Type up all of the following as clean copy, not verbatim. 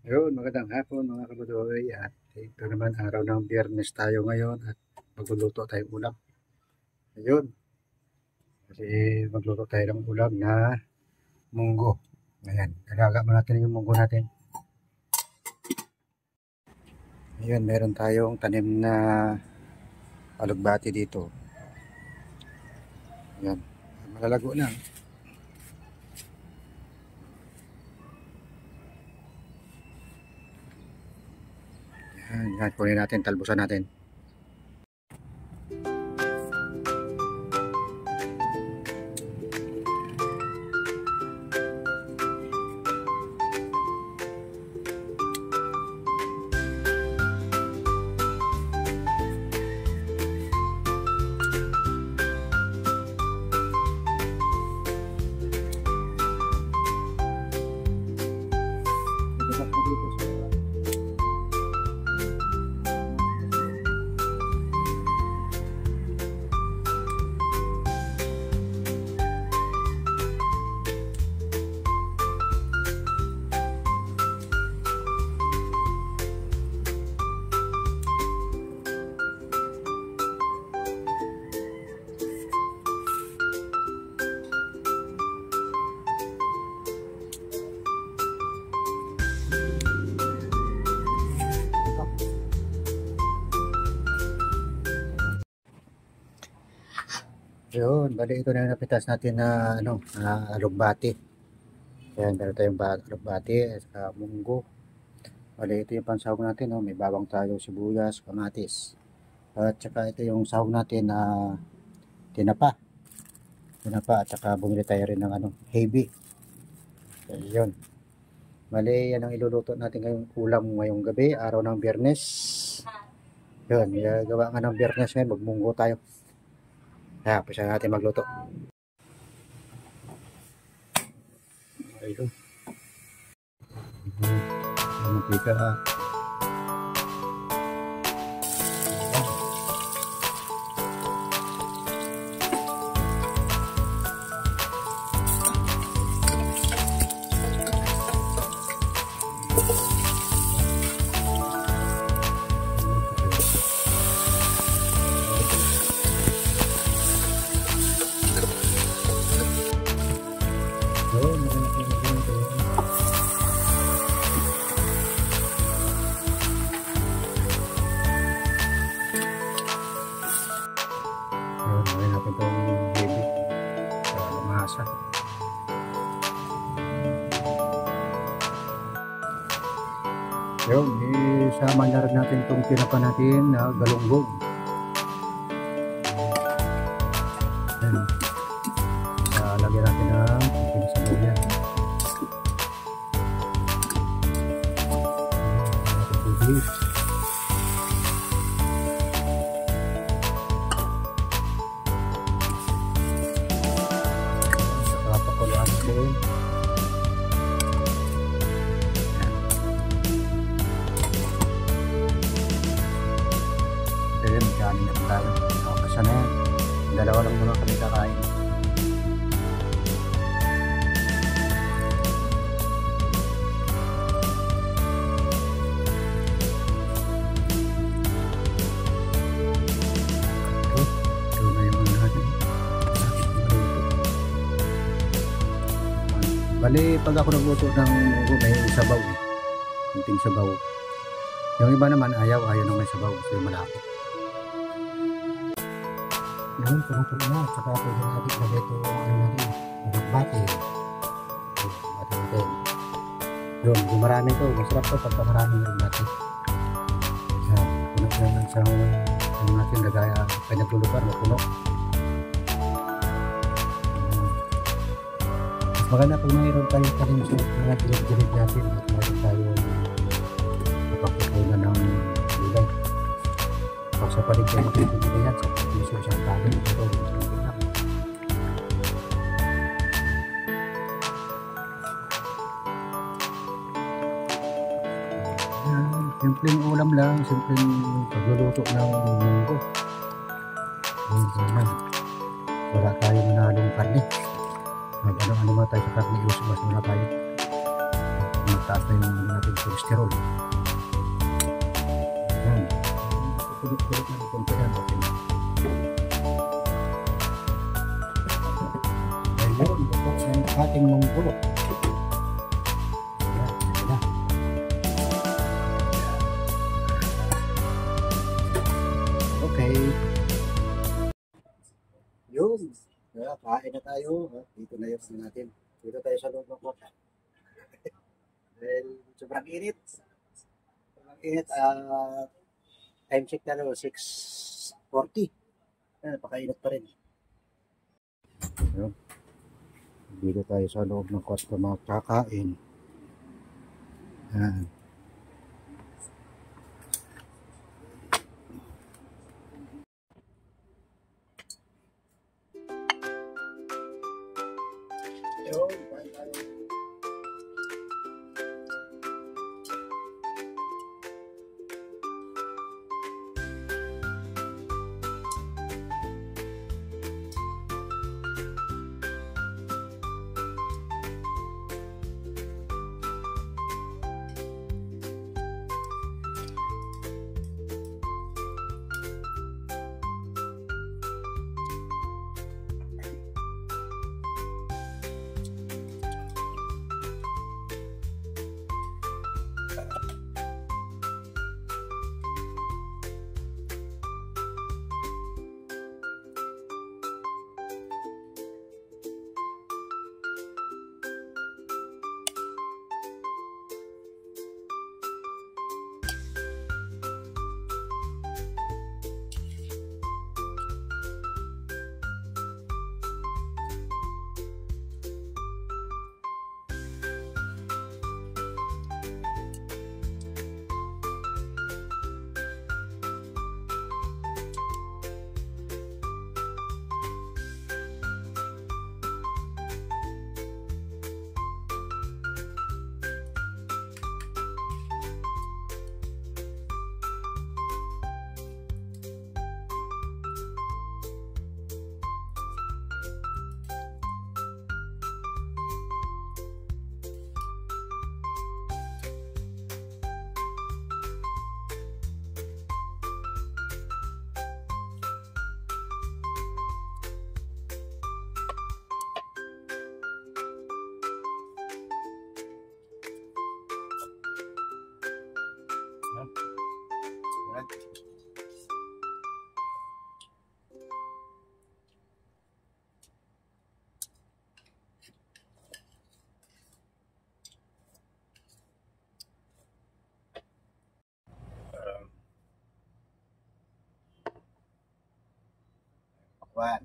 Ayun, magandang hapon mga kabudoy at ito naman araw ng Biyernes tayo ngayon at magluluto tayong ulam. Ayun, kasi magluto tayo ng ulam na munggo. Ayan, alaga mo natin yung munggo natin. Ayun, meron tayong tanim na alugbati dito. Ayan, malalago na. Yan, kunin natin, talbusan natin. Yun, bali ito na yung napitas natin na alugbati. Ayan, meron tayong alugbati at saka munggo. Bali ito yung pansahog natin, no? May bawang tayo, sibuyas, kamatis. At saka ito yung sahog natin na tinapa. Tinapa at saka bumili tayo rin ng heavy. Ayun. Bali yan ang iluluto natin ngayong ulam ngayong gabi, araw ng Biyernes. Yun, gawa nga ng Biyernes ngayon, magmunggo tayo. Kaya, pisa natin magluto. Ayun. Mantika. Gawin natin itong baby para lumasa. Yun, isama na rin natin itong tinapa natin na galunggong. Ayan. Lagyan natin ng konting sabuyan. Tubig. Ayun, magkanin na tayo. Nakapasa na yan. Dalawa lang naman kami kakain. Ito na yung mga natin. Bali, pag ako nagluto ng munggo, may sabaw. Kunting sabaw. Yung iba naman, ayaw na may sabaw. Kasi malapit. Yun, puno-puno na. Tsaka pwede natin na dito natin. Alugbati. Alugbati natin. Yun, yung marami ito. Masarap ito pagka maraming alugbati. Yan, puno-puno lang sa natin lagaya. Kaya naglulugar, mapuno. Mas maganda pag mayroon tayo talim sa mga gilid-gilid natin. At mayroon tayo napagpupunan ng gulay. Pag sa palig tayo makikita yan, sa piso siyang talim. Ito, simpleng ulam lang, simpleng pagluluto ng munggo. Wala tayong manalong karne. Ano-ano tayo sa karne, iwas muna tayo. Magtaas na yung natin sa cholesterol. Yan. Pulot-pulot na ito yan. Ayun, ito ang ating munggo. Yan, ito na. Okay. Yun. Kain na tayo. Dito na yung natin. Dito tayo sa loob ng kota. Dahil sobrang init. Sobrang init. Time check na 6:40. Napakainit pa rin. Yun. Dito tayo sa loob ng kota mga kakain. Yan. Yun, kain tayo. Pakwan.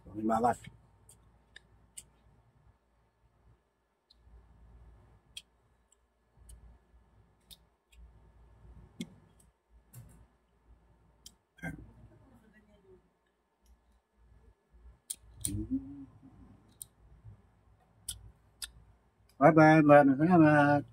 Pangin banget. Bye-bye. Maraming salamat.